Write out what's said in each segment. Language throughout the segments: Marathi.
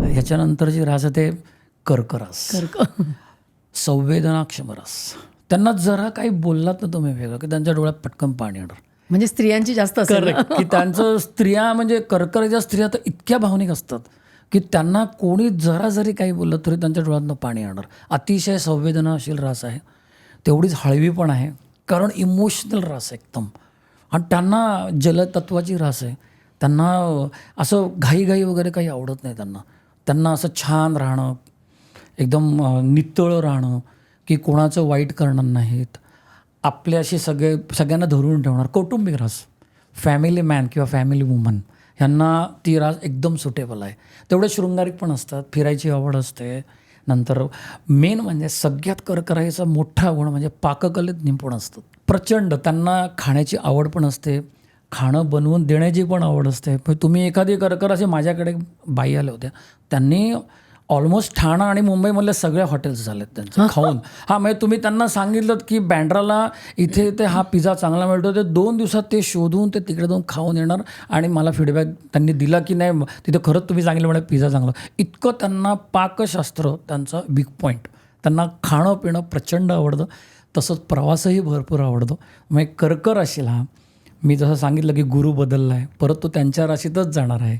ह्याच्यानंतर जी रास आहे ते कर्करास, संवेदनाक्षम रास. त्यांना जरा काही बोललात ना तुम्ही वेगळं की त्यांच्या डोळ्यात पटकन पाणी येणार. म्हणजे स्त्रियांची जास्त असेल ना? की त्यांचं स्त्रिया म्हणजे कर्कराच्या स्त्रिया तर इतक्या भावनिक असतात की त्यांना कोणी जरा जरी काही बोललं तरी त्यांच्या डोळ्यातनं पाणी येणार. अतिशय संवेदनाशील रास आहे, तेवढीच हळवी पण आहे, कारण इमोशनल रास आहे एकदम. आणि त्यांना जलतत्वाची रास आहे. त्यांना असं घाईघाई वगैरे काही आवडत नाही. त्यांना असं छान राहणं, एकदम नितळ राहणं, की कोणाचं वाईट करणार नाहीत, आपल्याशी सगळ्यांना धरून ठेवणार. कौटुंबिक रास, फॅमिली मॅन किंवा फॅमिली वुमन ह्यांना ती रास एकदम सुटेबल आहे. तेवढे शृंगारिक पण असतात, फिरायची आवड असते. नंतर मेन म्हणजे सगळ्यात कर्कराईचा मोठा गुण म्हणजे पाककलेत निपुण असतात. प्रचंड त्यांना खाण्याची आवड पण असते, खाणं बनवून देण्याची पण आवड असते. पण तुम्ही एखादी कर्कराचे, माझ्याकडे बाई आल्या होत्या, त्यांनी ऑलमोस्ट ठाणा आणि मुंबईमधल्या सगळ्या हॉटेल्स झालेत त्यांचे खाऊन. म्हणजे तुम्ही त्यांना सांगितलं की बँड्राला इथे ते हा पिझ्झा चांगला मिळतो, ते 2 दिवसात ते शोधून ते तिकडे जाऊन खाऊन येणार आणि मला फीडबॅक त्यांनी दिला की नाही तिथे खरंच तुम्ही सांगितलं म्हणे पिझ्झा चांगला. इतकं त्यांना पाकशास्त्र त्यांचा बिग पॉईंट. त्यांना खाणं पिणं प्रचंड आवडतं, तसंच प्रवासही भरपूर आवडतो. मग कर्क राशीला मी जसं सांगितलं की गुरु बदलला आहे, परत तो त्यांच्या राशीतच जाणार आहे.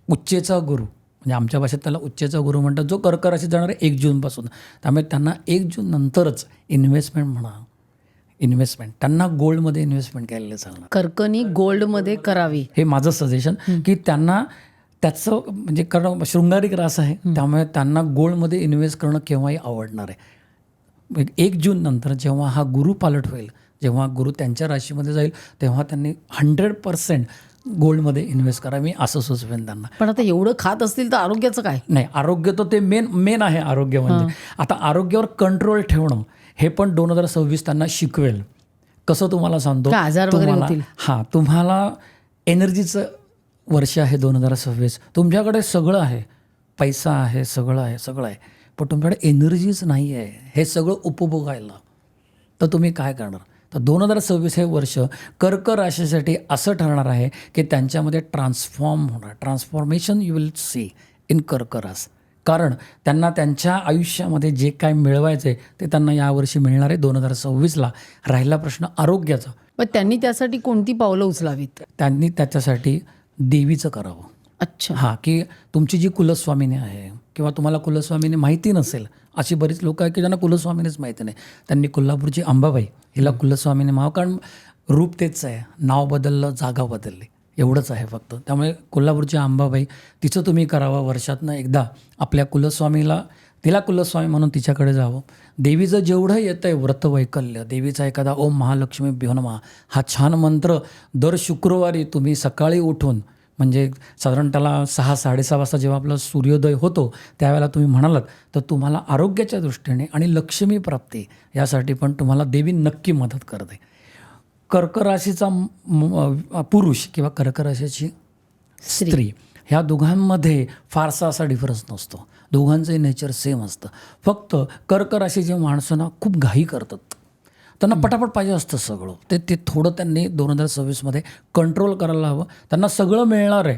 उच्चेचा गुरु, म्हणजे आमच्या भाषेत त्याला उच्चेचा गुरु म्हणतात, जो कर्क राशीत जाणार आहे 1 जूनपासून. त्यामुळे त्यांना 1 जून नंतरच इन्व्हेस्टमेंट त्यांना गोल्डमध्ये इन्व्हेस्टमेंट केलेलं चालणार. कर्कनी गोल्डमध्ये करावी हे माझं सजेशन, की त्यांना त्याचं म्हणजे कारण शृंगारिक रास आहे, त्यामुळे त्यांना गोल्डमध्ये इन्व्हेस्ट करणं केव्हाही आवडणार आहे. 1 जून नंतर जेव्हा हा गुरु पालट होईल, जेव्हा गुरु त्यांच्या राशीमध्ये जाईल, तेव्हा त्यांनी 100% गोल्डमध्ये इन्व्हेस्ट करा. मी असं सुचवेन त्यांना. पण आता एवढं खात असतील तर आरोग्याचं काय? नाही, आरोग्य तर ते मेन आहे. आरोग्य म्हणजे आता आरोग्यावर कंट्रोल ठेवणं हे पण 2026 त्यांना शिकवेल. कसं तुम्हाला सांगतो, आजार वगैरे होतील. तुम्हाला एनर्जीचं वर्ष आहे 2026. तुमच्याकडे सगळं आहे, पैसा आहे, सगळं आहे, पण तुमच्याकडे एनर्जीच नाही आहे हे सगळं उपभोगायला. तर तुम्ही काय करणार? तर 2026 हे वर्ष कर्क राशीसाठी असं ठरणार आहे की त्यांच्यामध्ये transformation you will see in कर्क रास. कारण त्यांना त्यांच्या आयुष्यामध्ये जे काय मिळवायचं आहे ते त्यांना यावर्षी मिळणार आहे 2026ला. राहिला प्रश्न आरोग्याचा. पण त्यांनी त्यासाठी कोणती पावलं उचलावीत? त्यांनी त्याच्यासाठी देवीचं करावं. अच्छा. की तुमची जी कुलस्वामिनी आहे किंवा तुम्हाला कुलस्वामिनी माहिती नसेल, अशी बरीच लोक आहेत की ज्यांना कुलस्वामिनीच माहिती नाही, त्यांनी कोल्हापूरची अंबाबाई हिला कुलस्वामिनी माव. कारण रूप तेच आहे, नाव बदललं, जागा बदलली, एवढंच आहे फक्त. त्यामुळे कोल्हापूरची अंबाबाई तिचं तुम्ही करावं. वर्षातनं एकदा आपल्या कुलस्वामीला, तिला कुलस्वामी म्हणून तिच्याकडे जावं. देवीचं जेवढं येतं आहे व्रतवैकल्य, देवीचा एखादा ओम महालक्ष्मी भ्यो नमः हा छान मंत्र दर शुक्रवारी तुम्ही सकाळी उठून, म्हणजे साधारण त्याला 6-6:30 वाजता जेव्हा आपला सूर्योदय होतो त्यावेळेला तुम्ही म्हणालात तर तुम्हाला आरोग्याच्या दृष्टीने आणि लक्ष्मी प्राप्ती यासाठी पण तुम्हाला देवी नक्की मदत करते. कर्क राशीचा पुरुष किंवा कर्क राशीची स्त्री, ह्या दोघांमध्ये फारसा असा डिफरन्स नसतो. दोघांचंही नेचर सेम असतं. फक्त कर्क राशीची माणसं ना खूप घाई करतात, त्यांना पटापट पाहिजे असतं सगळं. ते थोडं त्यांनी 2026मध्ये कंट्रोल करायला हवं. त्यांना सगळं मिळणार आहे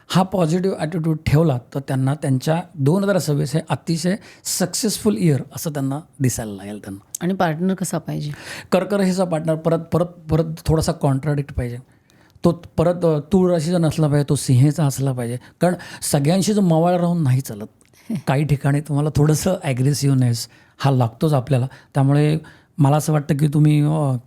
हा पॉझिटिव्ह ॲटिट्यूड ठेवला तर त्यांना त्यांच्या 2026 हे अतिशय सक्सेसफुल इयर असं त्यांना दिसायला लागेल त्यांना. आणि पार्टनर कसा पाहिजे? कर्क राशीचा पार्टनर परत थोडासा कॉन्ट्राडिक्ट पाहिजे. तो परत तूळ राशीचा नसला पाहिजे, तो सिंहेचा असला पाहिजे. कारण सगळ्यांशीच मवाळ राहून नाही चालत. काही ठिकाणी तुम्हाला थोडंसं ॲग्रेसिव्हनेस हा लागतोच आपल्याला. त्यामुळे मला असं वाटतं की तुम्ही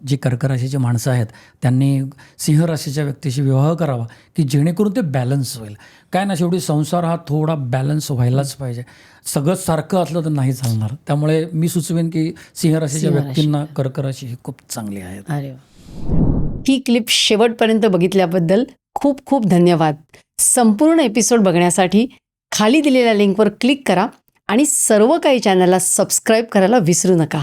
जी कर्क राशीची माणसं आहेत त्यांनी सिंह राशीच्या व्यक्तीशी विवाह करावा की जेणेकरून ते बॅलन्स होईल. काय ना, शेवटी संसार हा थोडा बॅलन्स व्हायलाच पाहिजे. सगळंच सारखं असलं तर नाही चालणार. त्यामुळे मी सुचवेन की सिंह राशीच्या व्यक्तींना कर्क राशी ही खूप चांगली आहे. अरे, ही क्लिप शेवटपर्यंत बघितल्याबद्दल खूप खूप धन्यवाद. संपूर्ण एपिसोड बघण्यासाठी खाली दिलेल्या लिंकवर क्लिक करा आणि सर्व काही चॅनलला सबस्क्राईब करायला विसरू नका.